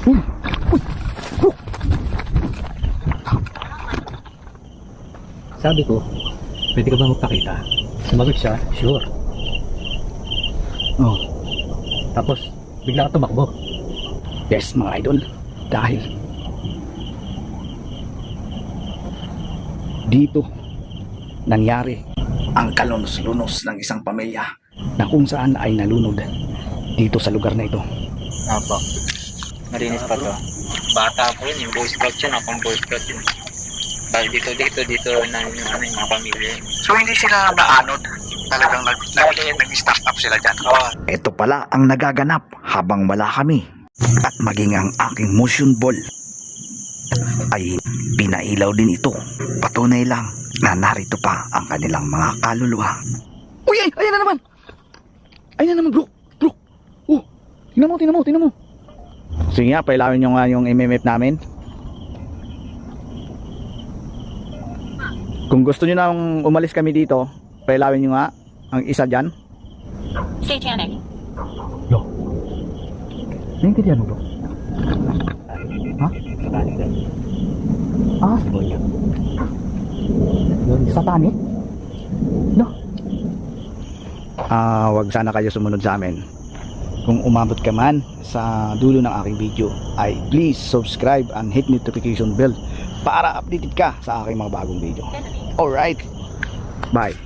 Uy! Uy! Bro! Sabi ko, pwede ka ba magpakita? Sumagot siya, sure. Oh. Tapos, bigla ka tumakbo. Yes, mga idol. Dahil dito nangyari ang kalunos-lunos ng isang pamilya na kung saan ay nalunod dito sa lugar na ito. Apo. Marinis pa to. Bata po yun, yung Boy Scout yun, akong Boy Scout yun. Bali dito na yung mga pamilya. So hindi sila naanod, talagang nag-stack up sila dyan. Ito pala ang nagaganap habang wala kami. At maging ang aking motion ball ay pinailaw din ito. Patunay lang na narito pa ang kanilang mga kaluluwa. Uy! Ayan na naman! Ayan na naman, bro! Bro! Oh! Tingnan mo! Sige nga, pailawin nyo nga yung MMF namin. Kung gusto nyo nang umalis kami dito, pailawin nyo nga ang isa dyan. Satanic. Yo! Naintindihan mo, bro? Ha? Satanic din. Ah, sige yan. Yun, satanic? No? Wag sana kayo sumunod sa amin. Kung umabot ka man sa dulo ng aking video, ay please subscribe and hit notification bell para updated ka sa aking mga bagong video. Alright, bye.